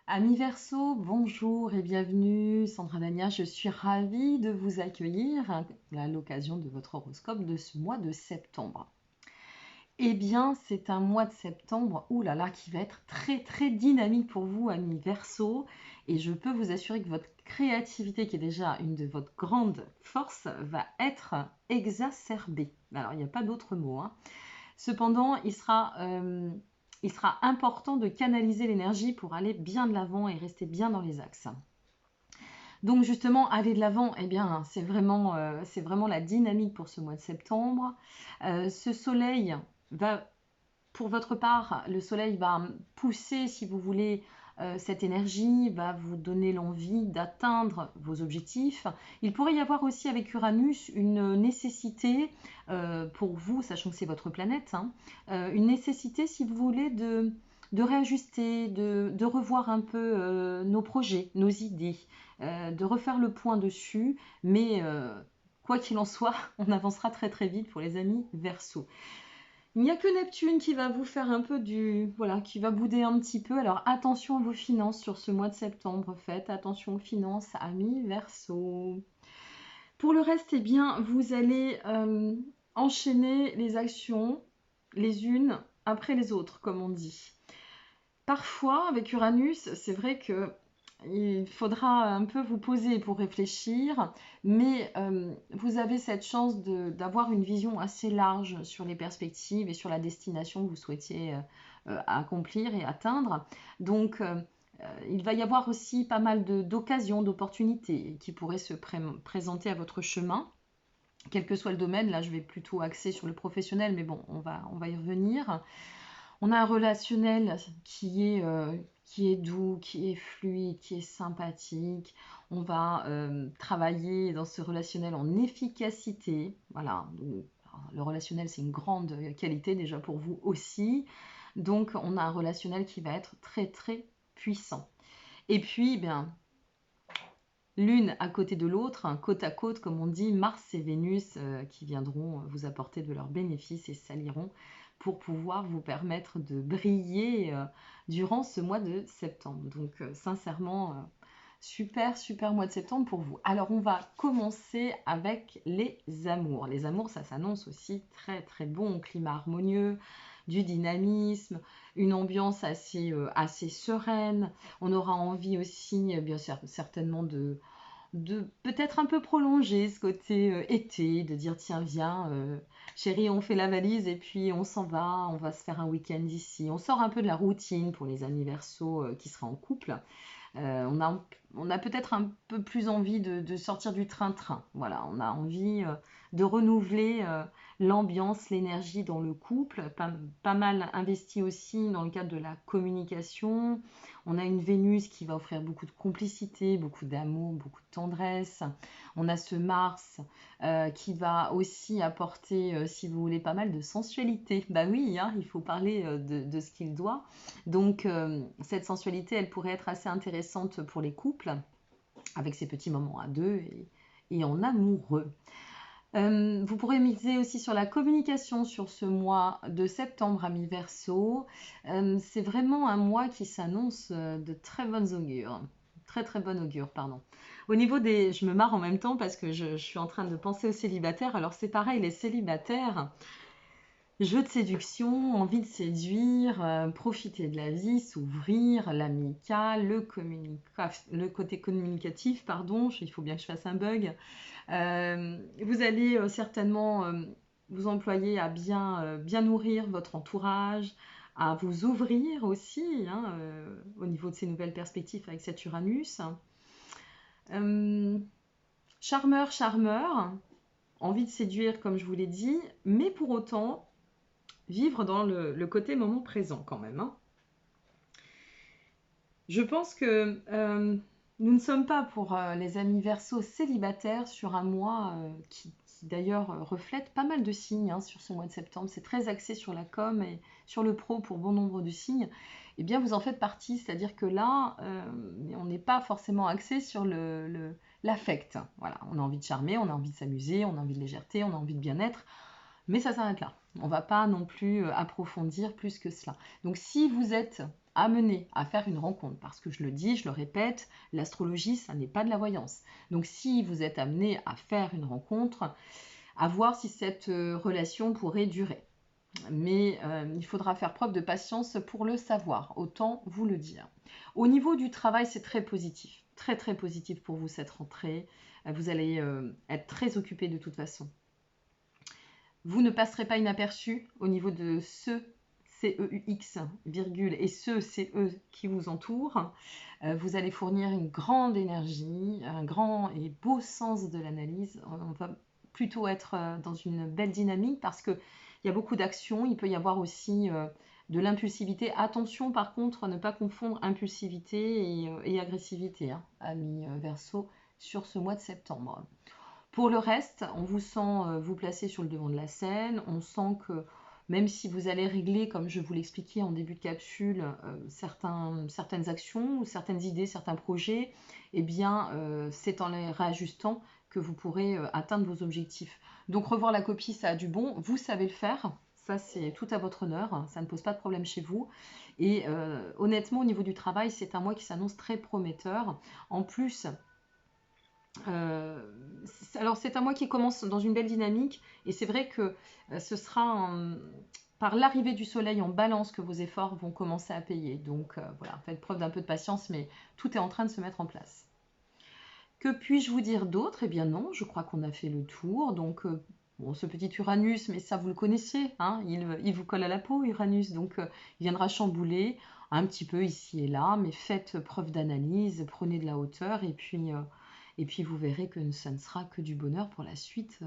Amis Verseau, bonjour et bienvenue. Sandra Dania, je suis ravie de vous accueillir à l'occasion de votre horoscope de ce mois de septembre. Eh bien, c'est un mois de septembre, oulala, qui va être très dynamique pour vous, amis Verseau. Et je peux vous assurer que votre créativité, qui est déjà une de votre grande force, va être exacerbée. Alors, il n'y a pas d'autre mot, hein. Cependant, il sera important de canaliser l'énergie pour aller bien de l'avant et rester bien dans les axes. Donc justement, aller de l'avant, eh bien, c'est vraiment la dynamique pour ce mois de septembre. Ce soleil va, pour votre part, le soleil va pousser, si vous voulez, cette énergie, va vous donner l'envie d'atteindre vos objectifs. Il pourrait y avoir aussi avec Uranus une nécessité pour vous, sachant que c'est votre planète, hein, une nécessité, si vous voulez, de réajuster, de revoir un peu nos projets, nos idées, de refaire le point dessus, mais quoi qu'il en soit, on avancera très vite pour les amis Verseau. Il n'y a que Neptune qui va vous faire un peu voilà, qui va bouder un petit peu. Alors attention à vos finances sur ce mois de septembre. Faites attention aux finances, amis Verseau. Pour le reste, eh bien, vous allez enchaîner les actions les unes après les autres, comme on dit. Parfois, avec Uranus, c'est vrai que il faudra un peu vous poser pour réfléchir, mais vous avez cette chance d'avoir une vision assez large sur les perspectives et sur la destination que vous souhaitiez accomplir et atteindre. Donc, il va y avoir aussi pas mal d'occasions, d'opportunités qui pourraient se présenter à votre chemin, quel que soit le domaine. Là, je vais plutôt axer sur le professionnel, mais bon, on va y revenir. On a un relationnel qui est doux, qui est fluide, qui est sympathique. On va travailler dans ce relationnel en efficacité. Voilà, donc, le relationnel, c'est une grande qualité déjà pour vous aussi. Donc, on a un relationnel qui va être très puissant. Et puis, bien, l'une à côté de l'autre, hein, côte à côte, comme on dit, Mars et Vénus qui viendront vous apporter de leurs bénéfices et s'allieront pour pouvoir vous permettre de briller durant ce mois de septembre. Donc sincèrement, super mois de septembre pour vous. Alors on va commencer avec les amours. Les amours, ça s'annonce aussi très bon, climat harmonieux, du dynamisme, une ambiance assez sereine. On aura envie aussi, bien sûr, certainement de peut-être un peu prolonger ce côté été, de dire tiens viens chérie on fait la valise et puis on va se faire un week-end ici. On sort un peu de la routine pour les anniversaires qui seraient en couple. On a peut-être un peu plus envie de sortir du train-train. Voilà, on a envie de renouveler l'ambiance, l'énergie dans le couple. Pas mal investi aussi dans le cadre de la communication. On a une Vénus qui va offrir beaucoup de complicité, beaucoup d'amour, beaucoup de tendresse. On a ce Mars qui va aussi apporter, si vous voulez, pas mal de sensualité. Bah oui, hein, il faut parler de ce qu'il doit. Donc, cette sensualité, elle pourrait être assez intéressante pour les couples, avec ces petits moments à deux et en amoureux. Vous pourrez miser aussi sur la communication sur ce mois de septembre, amis Verseau. C'est vraiment un mois qui s'annonce de très bonnes augures. Très bon augure, pardon. Au niveau des... Je me marre en même temps parce que je suis en train de penser aux célibataires. Alors c'est pareil, les célibataires, jeu de séduction, envie de séduire, profiter de la vie, s'ouvrir, l'amical, le côté communicatif, pardon, il faut bien que je fasse un bug. Vous allez certainement vous employer à bien nourrir votre entourage, à vous ouvrir aussi hein, au niveau de ces nouvelles perspectives avec cet Uranus. Euh, charmeur, envie de séduire comme je vous l'ai dit, mais pour autant vivre dans le côté moment présent quand même. Hein. Je pense que nous ne sommes pas pour les amis Verseau célibataires sur un mois qui d'ailleurs reflète pas mal de signes hein, sur ce mois de septembre. C'est très axé sur la com et sur le pro pour bon nombre de signes. Eh bien, vous en faites partie, c'est-à-dire que là, on n'est pas forcément axé sur l'affect. Voilà, on a envie de charmer, on a envie de s'amuser, on a envie de légèreté, on a envie de bien-être. Mais ça s'arrête là. On ne va pas non plus approfondir plus que cela. Donc si vous êtes amené à faire une rencontre. Parce que je le dis, je le répète, l'astrologie, ça n'est pas de la voyance. Donc si vous êtes amené à faire une rencontre, à voir si cette relation pourrait durer. Mais il faudra faire preuve de patience pour le savoir, autant vous le dire. Au niveau du travail, c'est très positif, très très positif pour vous cette rentrée. Vous allez être très occupé de toute façon. Vous ne passerez pas inaperçu au niveau de ce CEUX, virgule, et ce CE qui vous entoure. Vous allez fournir une grande énergie, un grand et beau sens de l'analyse. On va plutôt être dans une belle dynamique parce qu'il y a beaucoup d'actions. Il peut y avoir aussi de l'impulsivité. Attention par contre à ne pas confondre impulsivité et agressivité, hein, amis Verseau, sur ce mois de septembre. Pour le reste, on vous sent vous placer sur le devant de la scène. On sent que même si vous allez régler, comme je vous l'expliquais en début de capsule, certaines actions ou certaines idées, certains projets, eh bien, c'est en les réajustant que vous pourrez atteindre vos objectifs. Donc revoir la copie, ça a du bon. Vous savez le faire. Ça, c'est tout à votre honneur. Ça ne pose pas de problème chez vous. Et honnêtement, au niveau du travail, c'est un mois qui s'annonce très prometteur. En plus, alors c'est un mois qui commence dans une belle dynamique et c'est vrai que ce sera par l'arrivée du soleil en balance que vos efforts vont commencer à payer. Donc voilà, faites preuve d'un peu de patience, mais tout est en train de se mettre en place. Que puis-je vous dire d'autre? Eh bien non, je crois qu'on a fait le tour. Donc bon, ce petit Uranus, mais ça vous le connaissiez, hein, il vous colle à la peau, Uranus, donc il viendra chambouler un petit peu ici et là, mais faites preuve d'analyse, prenez de la hauteur et puis vous verrez que ça ne sera que du bonheur pour la suite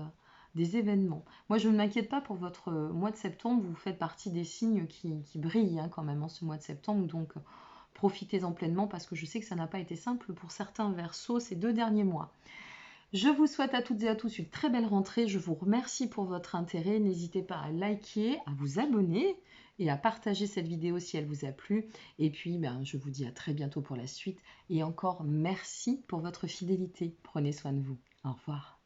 des événements. Moi, je ne m'inquiète pas pour votre mois de septembre, vous faites partie des signes qui brillent hein, quand même en ce mois de septembre, donc profitez-en pleinement parce que je sais que ça n'a pas été simple pour certains Verseaux ces 2 derniers mois. Je vous souhaite à toutes et à tous une très belle rentrée. Je vous remercie pour votre intérêt. N'hésitez pas à liker, à vous abonner et à partager cette vidéo si elle vous a plu. Et puis, je vous dis à très bientôt pour la suite. Et encore merci pour votre fidélité. Prenez soin de vous. Au revoir.